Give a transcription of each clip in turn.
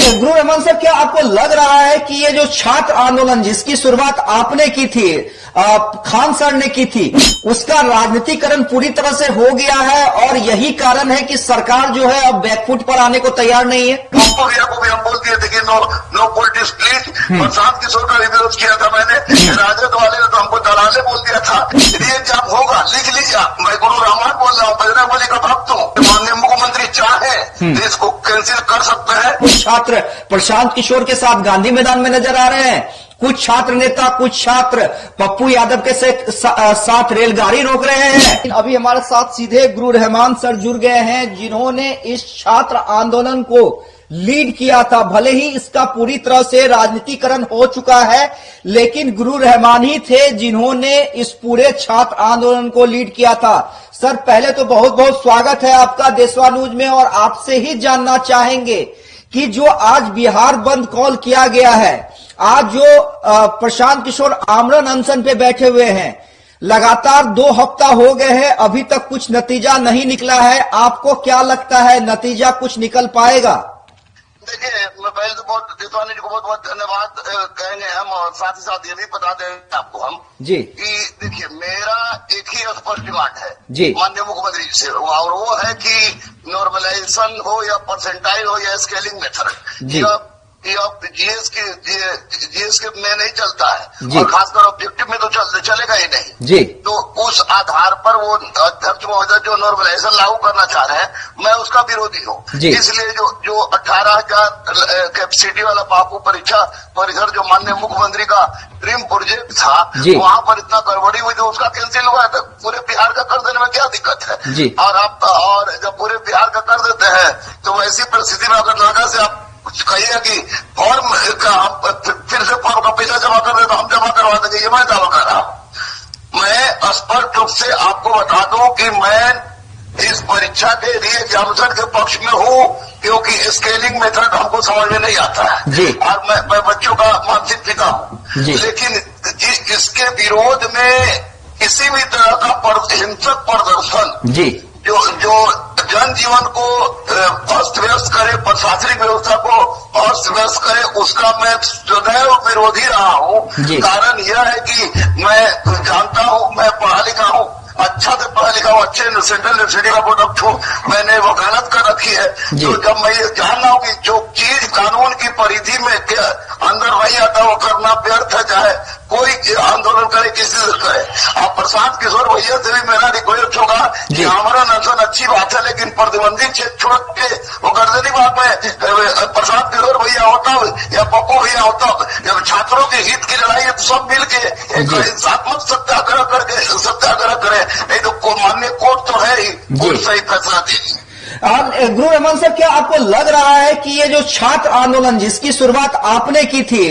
गुरु रहमान साहब, क्या आपको लग रहा है कि ये जो छात्र आंदोलन जिसकी शुरुआत आपने की थी, खान सर ने की थी, उसका राजनीतिकरण पूरी तरह से हो गया है और यही कारण है कि सरकार जो है अब बैकफुट पर आने को तैयार नहीं है? को भी हम बोल दिए थे कि no politics please. Prashant Kishor का विरोध किया था मैंने, राजद वाले ने तो हमको दलाले बोल दिया था। ये जब होगा लिख लीजिए, मैं गुरु रहमान बोल रहा हूँ, बजरंग बली का भक्त हूँ। माननीय मुख्यमंत्री चाहे तो इसको कैंसिल कर सकते हैं। कुछ छात्र प्रशांत किशोर के साथ गांधी मैदान में नजर आ रहे हैं, कुछ छात्र नेता, कुछ छात्र पप्पू यादव के साथ रेलगाड़ी रोक रहे हैं। अभी हमारे साथ सीधे गुरु रहमान सर जुड़ गए हैं, जिन्होंने इस छात्र आंदोलन को लीड किया था। भले ही इसका पूरी तरह से राजनीतिकरण हो चुका है, लेकिन गुरु रहमान ही थे जिन्होंने इस पूरे छात्र आंदोलन को लीड किया था। सर, पहले तो बहुत बहुत स्वागत है आपका देशवा न्यूज में, और आपसे ही जानना चाहेंगे कि जो आज बिहार बंद कॉल किया गया है, आज जो प्रशांत किशोर आमरण अनशन पे बैठे हुए हैं, लगातार 2 हफ्ता हो गए हैं, अभी तक कुछ नतीजा नहीं निकला है। आपको क्या लगता है, नतीजा कुछ निकल पाएगा? देखिए, मैं पहले तो देशवानी जी को बहुत बहुत धन्यवाद कहेंगे हम, और साथ ही साथ ये भी बता दें आपको हम जी कि देखिए, मेरा एक ही स्पष्ट डिमांड है जी माननीय मुख्यमंत्री जी से, और वो है कि नॉर्मलाइजेशन हो या परसेंटाइल हो या स्केलिंग मेथड, जीएस के में नहीं चलता है, और खासकर ऑब्जेक्टिव में तो चलेगा ही नहीं जी। तो उस आधार पर वो अध्यक्ष महोदय जो नॉर्मलाइजेशन लागू करना चाह रहे हैं, मैं उसका विरोधी हूँ। इसलिए जो 18,000 कैपेसिटी वाला बापू परीक्षा परिसर जो माननीय मुख्यमंत्री का ड्रीम प्रोजेक्ट था, वहाँ पर इतना गड़बड़ी हुई तो उसका कैंसिल हुआ है। तो पूरे बिहार का कर देने में क्या दिक्कत है? और जब पूरे बिहार का कर देते हैं तो वैसी परिस्थिति में अगर नागा से आप कहिए कि फॉर्म का फिर से फॉर्म का पैसा जमा कर दे तो हम जमा करवा देंगे, ये मैं दावा कर रहा हूँ। मैं स्पष्ट रूप से आपको बता दूं कि मैं इस परीक्षा के री-एग्जामिनेशन के पक्ष में हूँ, क्योंकि स्केलिंग मेथड हमको समझ में नहीं आता है, और मैं बच्चों का मानसिक पिता हूँ। लेकिन इसके विरोध में किसी भी तरह का हिंसक प्रदर्शन जो जनजीवन को अस्त व्यस्त करे, प्रशासनिक व्यवस्था को अस्त व्यस्त करे, उसका मैं सदैव विरोधी रहा हूँ। कारण यह है कि मैं जानता हूँ, मैं पढ़ा लिखा हूँ, अच्छा से पढ़ा लिखा हूँ, अच्छे सेंट्रल यूनिवर्सिटी का प्रोडक्ट हूँ, मैंने वकालत कर रखी है। तो जब मैं ये जान रहा हूँ कि जो चीज कानून की परिधि में अंदर नहीं आता वो करना व्यर्थ है, चाहे कोई आंदोलन करे, किसी से करे। आप प्रशांत किशोर भैया से भी मेरा रिक्वेस्ट होगा कि हमारा नशन अच्छी बात है, लेकिन प्रतिबंधित क्षेत्र छोड़ के वो गर्दनी बात में प्रशांत किशोर भैया होता या पप्पू भैया होता, जब छात्रों के हित की लड़ाई है तो सब मिल के एक हिंसात्मक सत्याग्रह करे, नहीं तो माननीय कोर्ट तो है ही, कोर्ट सही फैसला देगी। गुरु रहमान साहब, क्या आपको लग रहा है कि ये जो छात्र आंदोलन जिसकी शुरुआत आपने की थी,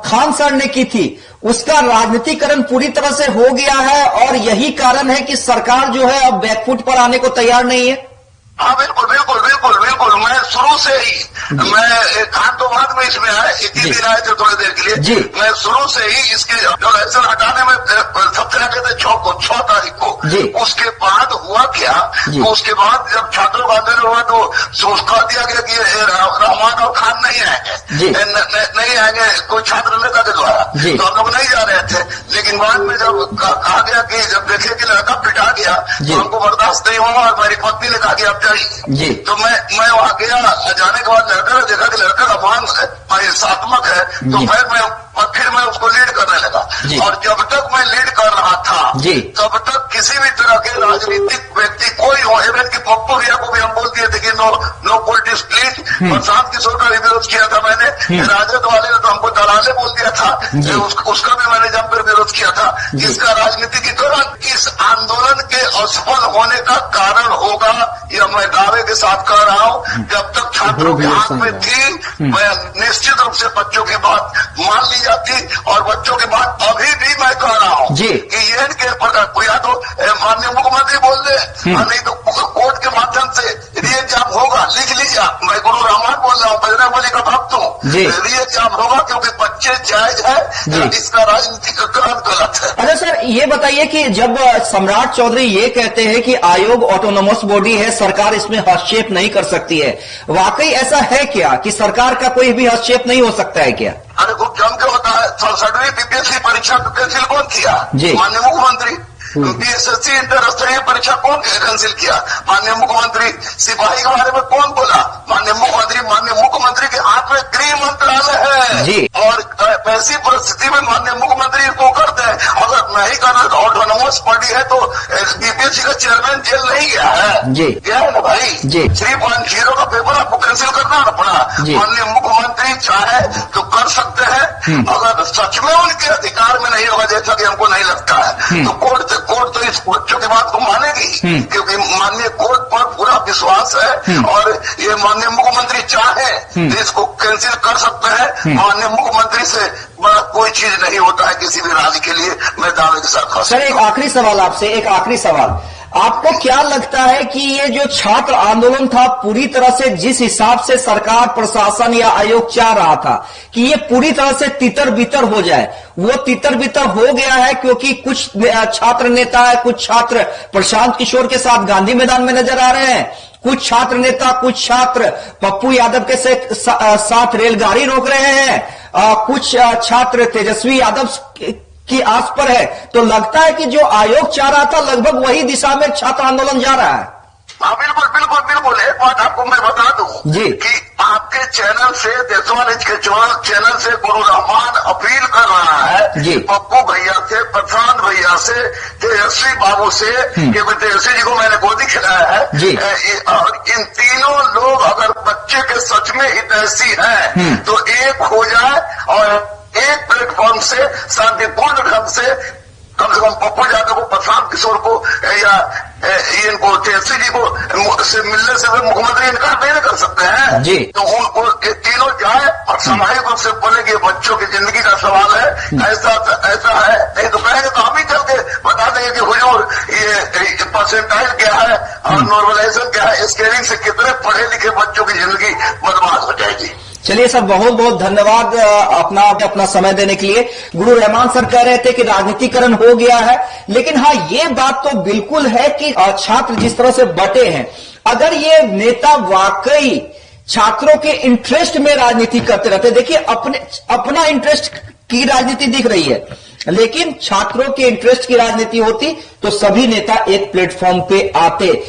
खान सर ने की थी, उसका राजनीतिकरण पूरी तरह से हो गया है और यही कारण है कि सरकार जो है अब बैकफुट पर आने को तैयार नहीं है? हाँ, बिल्कुल बिल्कुल बिल्कुल बिल्कुल। मैं शुरू से ही, मैं खान तो बाद में इसमें आए, एक ही दिन आए थे थोड़ी देर के लिए। मैं शुरू से ही इसके इलेक्शन हटाने में सबसे आगे थे 6 तारीख को। उसके बाद हुआ क्या, तो उसके बाद जब छात्रों का आंदोलन हुआ तो कह दिया गया कि रहमान और खान नहीं आएंगे, नहीं आएंगे कोई छात्र नेता के द्वारा, तो हम लोग नहीं जा रहे थे। लेकिन बाद में जब कहा गया कि जब देखे कि लड़का पिटा गया तो हमको बर्दाश्त नहीं हुआ, और मेरी पत्नी ने कहा कि अब चाहिए, तो मैं वहाँ गया। जाने के बाद लड़का ने देखा कि लड़का का मान हिंसात्मक है, तो फिर मैं उसको लीड करने लगा। और जब तक मैं लीड कर रहा था तब तक किसी भी तरह के राजनीतिक व्यक्ति कोई हो, एवं कि पप्पू भैया को भी हम बोल दिए थे कि no politics please. Prashant Kishor का विरोध किया था मैंने, राजद वाले ने तो हमको दलाले बोल दिया था, उसका भी मैंने जमकर विरोध किया था। इसका राजनीतिकीकरण इस आंदोलन के असफल होने का कारण होगा, यह मैं दावे के साथ कह रहा हूँ। जब तक छात्रों के हाथ में थी, मैं निश्चित रूप से बच्चों की बात मान ली जाती, और बच्चों की बात अभी भी मैं कह रहा हूँ कि ये या तो माननीय मुख्यमंत्री बोल दे, नहीं तो कोर्ट के माध्यम से री-एग्जाम होगा, लिख लीजिए। मैं गुरु रहमान बोल रहा हूँ, बजरंग बली का भक्त हूँ। जी। ये काम होगा क्योंकि बच्चे जायज है, इसका राजनीतिक काम गलत है। अच्छा सर, ये बताइए कि जब सम्राट चौधरी ये कहते हैं कि आयोग ऑटोनोमस बॉडी है, सरकार इसमें हस्तक्षेप नहीं कर सकती है, वाकई ऐसा है क्या कि सरकार का कोई भी हस्तक्षेप नहीं हो सकता है क्या? अरे खूब जम के होता है। 67वीं बीपीएससी परीक्षा कैंसिल कौन किया? जी। माननीय मुख्यमंत्री। बीएसएससी इंटर स्तरीय परीक्षा कौन कैंसिल किया? माननीय मुख्यमंत्री। सिपाही के बारे में कौन बोला? माननीय मुख्यमंत्री। माननीय मुख्यमंत्री के हाथ में गृह मंत्रालय है जी। और ऐसी परिस्थिति में माननीय मुख्यमंत्री को करते हैं। अगर नहीं करना तो ऑटोनोमस बॉडी है तो बीपीएससी का चेयरमैन जेल नहीं गया है जी। क्या है ना भाई? जी। 3.0 का पेपर आपको कैंसिल करना पड़ा। माननीय मुख्यमंत्री चाहे तो कर सकते हैं, अगर सच में उनके अधिकार में नहीं होगा, जैसा कि हमको नहीं लगता है, तो कोर्ट तो इस बच्चों की बात को मानेगी, क्योंकि माननीय कोर्ट पर पूरा विश्वास है और ये माननीय मुख्यमंत्री चाहे तो इसको कैंसिल कर सकते हैं। माननीय मुख्यमंत्री से बड़ा कोई चीज नहीं होता है किसी भी राज्य के लिए, मैं दावे के साथ। सर एक आखिरी सवाल आपसे, एक आखिरी सवाल, आपको क्या लगता है कि ये जो छात्र आंदोलन था पूरी तरह से जिस हिसाब से सरकार, प्रशासन या आयोग चाह रहा था कि ये पूरी तरह से तितर बितर हो जाए, वो तितर बितर हो गया है? क्योंकि कुछ छात्र नेता है, कुछ छात्र प्रशांत किशोर के साथ गांधी मैदान में नजर आ रहे हैं, कुछ छात्र नेता, कुछ छात्र पप्पू यादव के साथ रेलगाड़ी रोक रहे हैं, कुछ छात्र तेजस्वी यादव की आस पर है। तो लगता है कि जो आयोग चाह रहा था लगभग वही दिशा में छात्र आंदोलन जा रहा है। हाँ बिल्कुल बिल्कुल बिल्कुल। एक बात आपको मैं बता दूं जी कि आपके चैनल से, देशवाल के चैनल से गुरु रहमान अपील कर रहा है जी। पप्पू भैया से, प्रशांत भैया से, तेजस्वी बाबू से, क्योंकि तेजस्वी जी को मैंने गोदी खिलाया है जी। और इन तीनों लोग अगर बच्चे के सच में हितैषी हैं तो एक हो जाए और एक प्लेटफॉर्म से शांतिपूर्ण ढंग से कम पप्पू यादव को, प्रशांत किशोर को या इनको तेजस्वी जी को से मिलने से मुख्यमंत्री इनकार नहीं कर सकते हैं जी। तो वो तीनों जाए और सामाजिक रूप से बोले कि बच्चों की जिंदगी का सवाल है, ऐसा है, नहीं तो कहेंगे तो हम ही चल के बता देंगे कि हुजूर ये परसेंटाइल क्या है और नॉर्मलाइजेशन क्या है, स्केलिंग से कितने पढ़े लिखे बच्चों की जिंदगी बर्बाद हो जाएगी। चलिए सर, बहुत बहुत धन्यवाद अपना समय देने के लिए। गुरु रहमान सर कह रहे थे कि राजनीतिकरण हो गया है, लेकिन हाँ ये बात तो बिल्कुल है कि छात्र जिस तरह से बटे हैं, अगर ये नेता वाकई छात्रों के इंटरेस्ट में राजनीति करते रहते, देखिए अपना इंटरेस्ट की राजनीति दिख रही है, लेकिन छात्रों के इंटरेस्ट की राजनीति होती तो सभी नेता एक प्लेटफॉर्म पे आते।